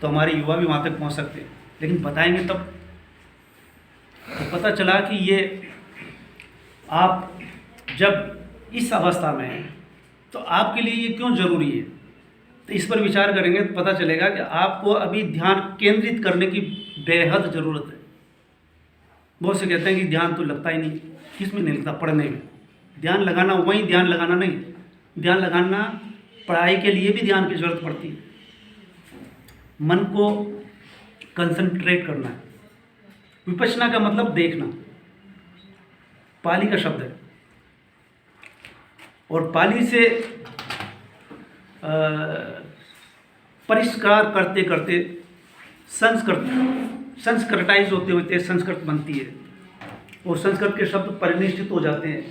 तो हमारे युवा भी वहाँ तक पहुँच सकते हैं, लेकिन बताएंगे तब। तो पता चला कि ये आप जब इस अवस्था में हैं तो आपके लिए ये क्यों ज़रूरी है, तो इस पर विचार करेंगे तो पता चलेगा कि आपको अभी ध्यान केंद्रित करने की बेहद ज़रूरत है। बहुत से कहते हैं कि ध्यान तो लगता ही नहीं, किस में नहीं लगता? पढ़ने में। ध्यान लगाना वहीं ध्यान लगाना नहीं, ध्यान लगाना पढ़ाई के लिए भी ध्यान की ज़रूरत पड़ती है। मन को कंसंट्रेट करना है। विपश्यना का मतलब देखना, पाली का शब्द है, और पाली से परिष्कार करते करते संस्कृताइज होते होते संस्कृत बनती है, और संस्कृत के शब्द परिनिष्ठित हो जाते हैं।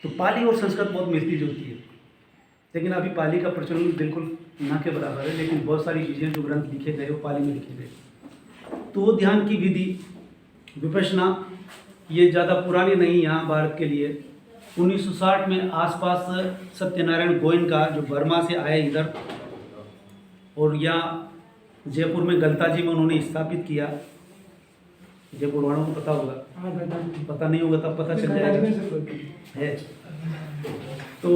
तो पाली और संस्कृत बहुत मिलती जुलती है, लेकिन अभी पाली का प्रचलन बिल्कुल ना के बराबर है, लेकिन बहुत सारी चीज़ें जो ग्रंथ लिखे गए वो पाली में लिखे गए। तो ध्यान की विधि विपश्यना ये ज़्यादा पुरानी नहीं यहाँ भारत के लिए। 1960 में आसपास सत्यनारायण गोयनका जो बर्मा से आए इधर, और यहाँ जयपुर में गलता जी में उन्होंने स्थापित किया। जयपुर वालों को पता होगा, पता नहीं होगा तब पता चल जाएगा है। तो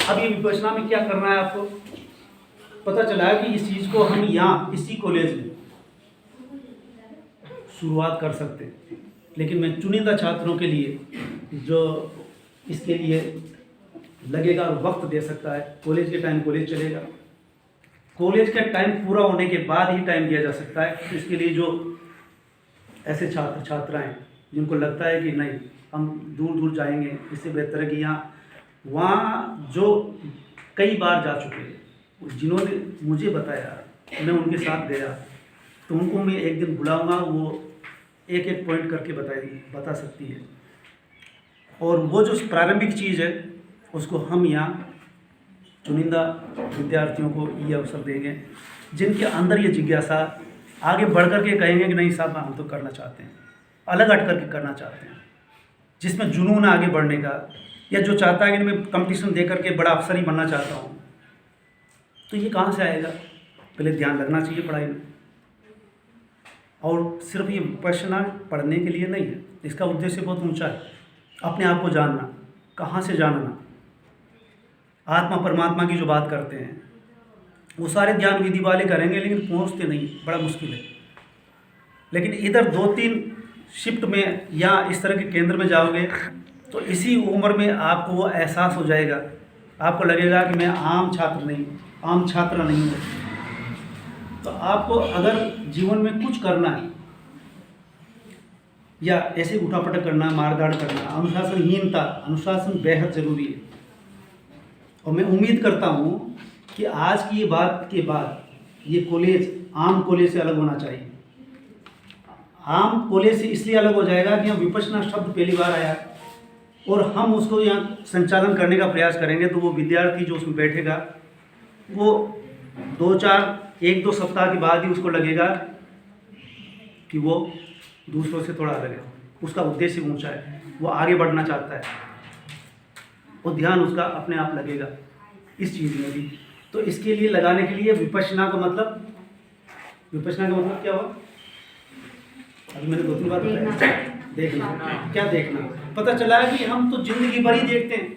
अब ये विपश्यना में क्या करना है आपको पता चला है कि इस चीज़ को हम यहाँ इसी कॉलेज में शुरुआत कर सकते हैं, लेकिन मैं चुनिंदा छात्रों के लिए जो इसके लिए लगेगा और वक्त दे सकता है, कॉलेज के टाइम कॉलेज चलेगा, कॉलेज का टाइम पूरा होने के बाद ही टाइम दिया जा सकता है। इसके लिए जो ऐसे छात्र छात्राएं जिनको लगता है कि नहीं हम दूर दूर जाएंगे, इससे बेहतर है कि यहाँ वहाँ जो कई बार जा चुके हैं, जिन्होंने मुझे बताया, मैं उनके साथ गया, तो उनको मैं एक दिन बुलाऊंगा, वो एक एक पॉइंट करके बता सकती है। और वो जो प्रारंभिक चीज़ है उसको हम यहाँ चुनिंदा विद्यार्थियों को ये अवसर देंगे जिनके अंदर ये जिज्ञासा आगे बढ़ कर के कहेंगे कि नहीं साहब हम तो करना चाहते हैं, अलग हट करके करना चाहते हैं, जिसमें जुनून आगे बढ़ने का, या जो चाहता है कि मैं कंपटीशन दे करके बड़ा अफसर ही बनना चाहता हूँ, तो ये कहाँ से आएगा? पहले ध्यान लगना चाहिए पढ़ाई में। और सिर्फ ये विपश्यना पढ़ने के लिए नहीं है, इसका उद्देश्य बहुत ऊंचा है। अपने आप को जानना, कहाँ से जानना, आत्मा परमात्मा की जो बात करते हैं वो सारे ध्यान विधि वाले करेंगे, लेकिन पहुँचते नहीं, बड़ा मुश्किल है। लेकिन इधर 2-3 शिफ्ट में या इस तरह के केंद्र में जाओगे तो इसी उम्र में आपको वो एहसास हो जाएगा, आपको लगेगा कि मैं आम छात्र नहीं, आम छात्रा नहीं हूँ। तो आपको अगर जीवन में कुछ करना है या ऐसे उठापटक करना, मारधाड़ करना, अनुशासन बेहद ज़रूरी है। और मैं उम्मीद करता हूँ कि आज की ये बात के बाद ये कॉलेज आम कॉलेज से अलग होना चाहिए। आम कॉलेज से इसलिए अलग हो जाएगा कि हम विपश्यना शब्द पहली बार आया और हम उसको यहाँ संचालन करने का प्रयास करेंगे, तो वो विद्यार्थी जो उसमें बैठेगा वो 1-2 सप्ताह के बाद ही उसको लगेगा कि वो दूसरों से थोड़ा अलग है, उसका उद्देश्य ऊंचा है, वो आगे बढ़ना चाहता है, और ध्यान उसका अपने आप लगेगा इस चीज़ में भी। तो इसके लिए लगाने के लिए विपश्यना का मतलब क्या हुआ? अभी मैंने 2-3 बार बताया, देखना। क्या देखना? पता चला है कि हम तो जिंदगी भर ही देखते हैं,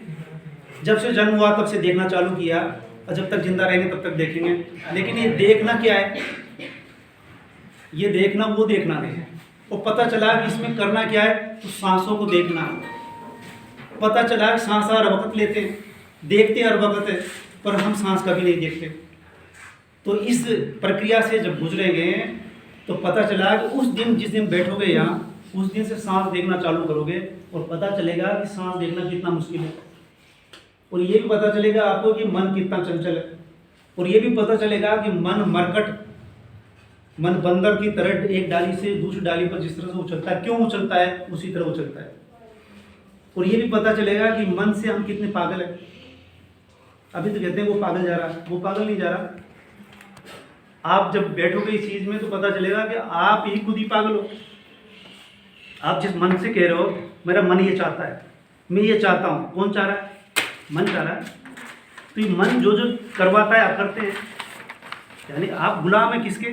जब से जन्म हुआ तब से देखना चालू किया, और जब तक जिंदा रहेंगे तब तक देखेंगे। लेकिन ये देखना क्या है? ये देखना वो देखना नहीं। और पता चला कि इसमें करना क्या है, तो सांसों को देखना। पता चला कि सांस हर वक्त लेते हैं, देखते हर वक्त है, पर हम सांस कभी नहीं देखते। तो इस प्रक्रिया से जब गुजरेंगे तो पता चला कि उस दिन जिस दिन बैठोगे यहाँ, उस दिन से सांस देखना चालू करोगे, और पता चलेगा कि सांस देखना कितना मुश्किल है। और ये भी पता चलेगा आपको कि मन कितना चंचल है, और ये भी पता चलेगा कि मन मरकट, मन बंदर की तरह एक डाली से दूसरी डाली पर जिस तरह से उछलता है, क्यों उछलता है, उसी तरह उछलता है। और ये भी पता चलेगा कि मन से हम कितने पागल हैं। अभी तो कहते हैं वो पागल जा रहा है, वो पागल नहीं जा रहा। आप जब बैठोगे इस चीज़ में तो पता चलेगा कि आप ही खुद ही पागल हो। आप जिस मन से कह रहे हो मेरा मन ये चाहता है, मैं ये चाहता हूँ, कौन चाह रहा है? मन चाह रहा है। तो ये मन जो जो करवाता है आप करते हैं। यानी आप गुलाम हैं किसके?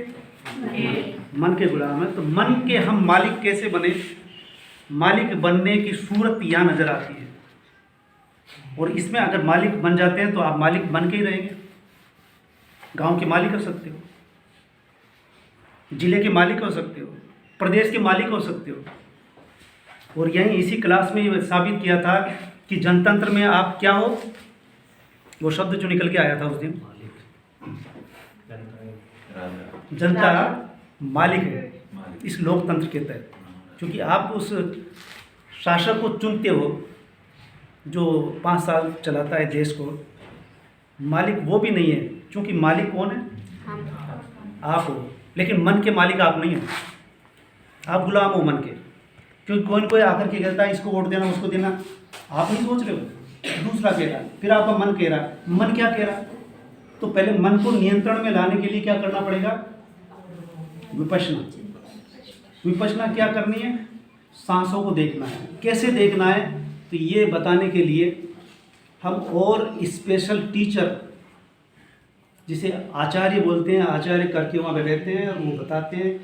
मन के गुलाम हैं। तो मन के हम मालिक कैसे बने? मालिक बनने की सूरत यहाँ नज़र आती है। और इसमें अगर मालिक बन जाते हैं तो आप मालिक बन के ही रहेंगे। गांव के मालिक हो सकते हो, जिले के मालिक हो सकते हो, प्रदेश के मालिक हो सकते हो। और यहीं इसी क्लास में ये साबित किया था कि जनतंत्र में आप क्या हो, वो शब्द जो निकल के आया था उस दिन, जनता मालिक है इस लोकतंत्र के तहत। क्योंकि आप उस शासक को चुनते हो जो 5 साल चलाता है देश को। मालिक वो भी नहीं है, क्योंकि मालिक कौन है? आप हो। लेकिन मन के मालिक आप नहीं हो, आप गुलाम हो मन के। क्योंकि कोई आकर के कहता है इसको वोट देना, उसको देना, आप नहीं सोच रहे हो, दूसरा कह रहा है, फिर आपका मन कह रहा है। मन क्या कह रहा है? तो पहले मन को नियंत्रण में लाने के लिए क्या करना पड़ेगा? विपश्यना। विपश्यना क्या करनी है? सांसों को देखना है। कैसे देखना है? तो ये बताने के लिए हम और स्पेशल टीचर, जिसे आचार्य बोलते हैं, आचार्य करके वहाँ बैठते हैं और वो बताते हैं।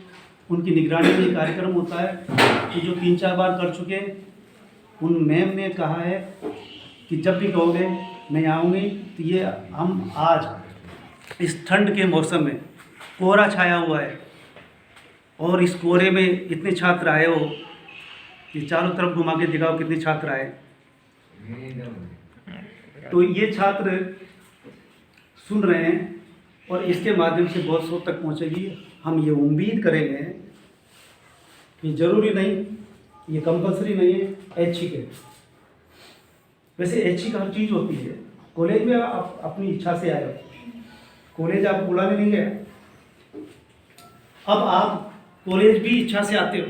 उनकी निगरानी में ये कार्यक्रम होता है कि जो 3-4 बार कर चुके हैं, उन मैम ने कहा है कि जब भी कहोगे मैं आऊँगी। तो ये हम आज इस ठंड के मौसम में, कोहरा छाया हुआ है और इस कोहरे में इतने छात्र आए हो, ये चारों तरफ घुमा के दिखाओ कितने छात्र आए। तो ये छात्र सुन रहे हैं और इसके माध्यम से बहुत शोध तक पहुंचेगी। हम ये उम्मीद करेंगे कि ज़रूरी नहीं, ये कंपलसरी नहीं है, ऐच्छिक है। वैसे ऐच्छिक हर चीज़ होती है। कॉलेज में आप अपनी इच्छा से आए हो, कॉलेज आप बुलाने नहीं गए। अब आप कॉलेज भी इच्छा से आते हो,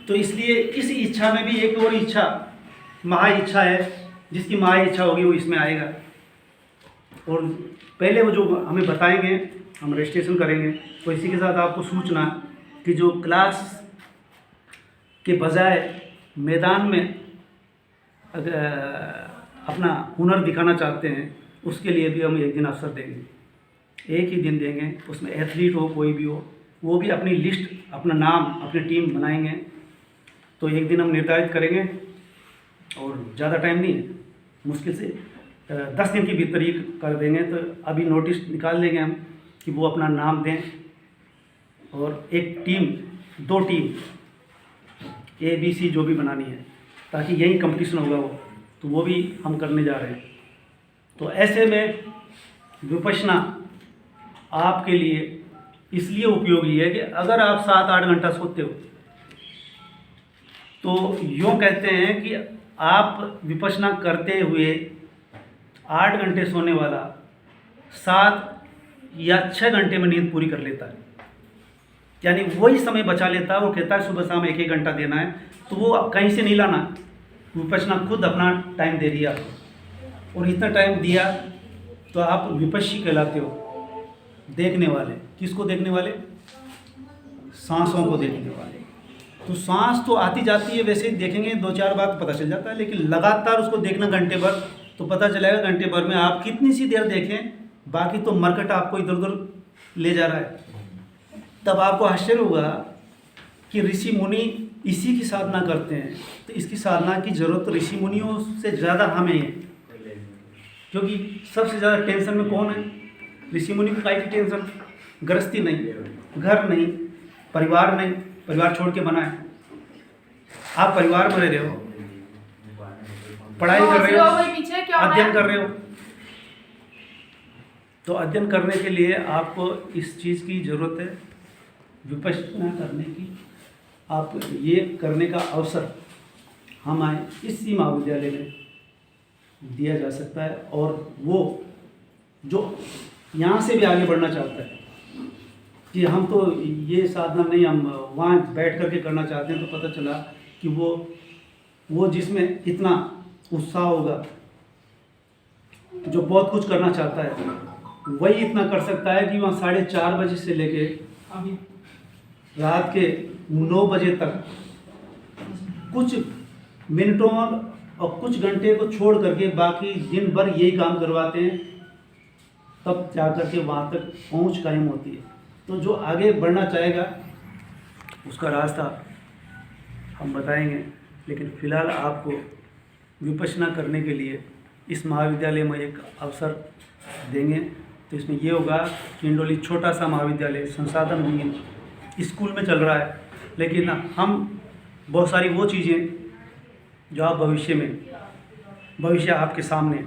तो इसलिए इस इच्छा में भी एक और इच्छा, महा इच्छा है। जिसकी महा इच्छा होगी वो इसमें आएगा। और पहले वो जो हमें बताएंगे, हम रजिस्ट्रेशन करेंगे। तो इसी के साथ आपको सूचना कि जो क्लास के बजाय मैदान में अगर अपना हुनर दिखाना चाहते हैं, उसके लिए भी हम एक दिन अवसर देंगे। एक ही दिन देंगे, उसमें एथलीट हो कोई भी हो, वो भी अपनी लिस्ट, अपना नाम, अपनी टीम बनाएंगे। तो एक दिन हम निर्धारित करेंगे और ज़्यादा टाइम नहीं है, मुश्किल से 10 दिन के भीतर ही कर देंगे। तो अभी नोटिस निकाल देंगे हम कि वो अपना नाम दें और एक टीम, 2 टीम ABC जो भी बनानी है, ताकि यही कंपटीशन होगा तो वो भी हम करने जा रहे हैं। तो ऐसे में विपश्यना आपके लिए इसलिए उपयोगी है कि अगर आप 7-8 घंटा सोते हो, तो यूँ कहते हैं कि आप विपश्यना करते हुए 8 घंटे सोने वाला 7 या 6 घंटे में नींद पूरी कर लेता है। यानी वही समय बचा लेता है। वो कहता है सुबह शाम 1-1 घंटा देना है, तो वो कहीं से नहीं लाना। विपश्यना खुद अपना टाइम दे दिया, और इतना टाइम दिया तो आप विपश्यी कहलाते हो। देखने वाले, किसको देखने वाले? सांसों को देखने वाले। तो सांस तो आती जाती है, वैसे ही देखेंगे 2-4 बार पता चल जाता है, लेकिन लगातार उसको देखना घंटे भर, तो पता चलेगा घंटे भर में आप कितनी सी देर देखें। बाकी तो मरकट आपको इधर उधर ले जा रहा है। तब आपको आश्चर्य होगा कि ऋषि मुनि इसी की साधना करते हैं। तो इसकी साधना की ज़रूरत ऋषि मुनियों से ज़्यादा हमें है, क्योंकि सबसे ज़्यादा टेंशन में कौन है? ऋषि मुनि को काहे की टेंशन? गृहस्थी नहीं, घर नहीं, परिवार नहीं, परिवार छोड़ के बनाए। आप परिवार में रह रहे हो, पढ़ाई कर रहे हो, अध्ययन कर रहे हो। तो अध्ययन करने के लिए आपको इस चीज़ की ज़रूरत है, विपश्यना करने की। आप ये करने का अवसर हमारे इसी महाविद्यालय में दिया जा सकता है। और वो जो यहाँ से भी आगे बढ़ना चाहता है कि हम तो ये साधना नहीं, हम वहाँ बैठ करके करना चाहते हैं, तो पता चला कि वो जिसमें इतना उत्साह होगा, जो बहुत कुछ करना चाहता है, वही इतना कर सकता है कि वहाँ 4:30 बजे से लेके अभी रात के 9 बजे तक कुछ मिनटों और कुछ घंटे को छोड़ करके बाकी दिन भर यही काम करवाते हैं। तब जाकर के वहाँ तक पहुँच कायम होती है। तो जो आगे बढ़ना चाहेगा उसका रास्ता हम बताएंगे, लेकिन फ़िलहाल आपको विपश्यना करने के लिए इस महाविद्यालय में एक अवसर देंगे। तो इसमें ये होगा कि इंडोली छोटा सा महाविद्यालय, संसाधन होंगे, स्कूल में चल रहा है, लेकिन हम बहुत सारी वो चीज़ें जो आप भविष्य आपके सामने,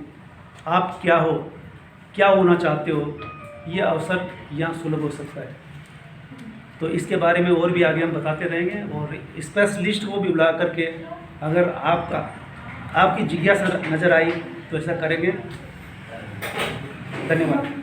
आप क्या होना चाहते हो, ये अवसर यहाँ सुलभ हो सकता है। तो इसके बारे में और भी आगे हम बताते रहेंगे, और स्पेशलिस्ट को भी बुला करके अगर आपकी जिज्ञासा नज़र आई तो ऐसा करेंगे। धन्यवाद।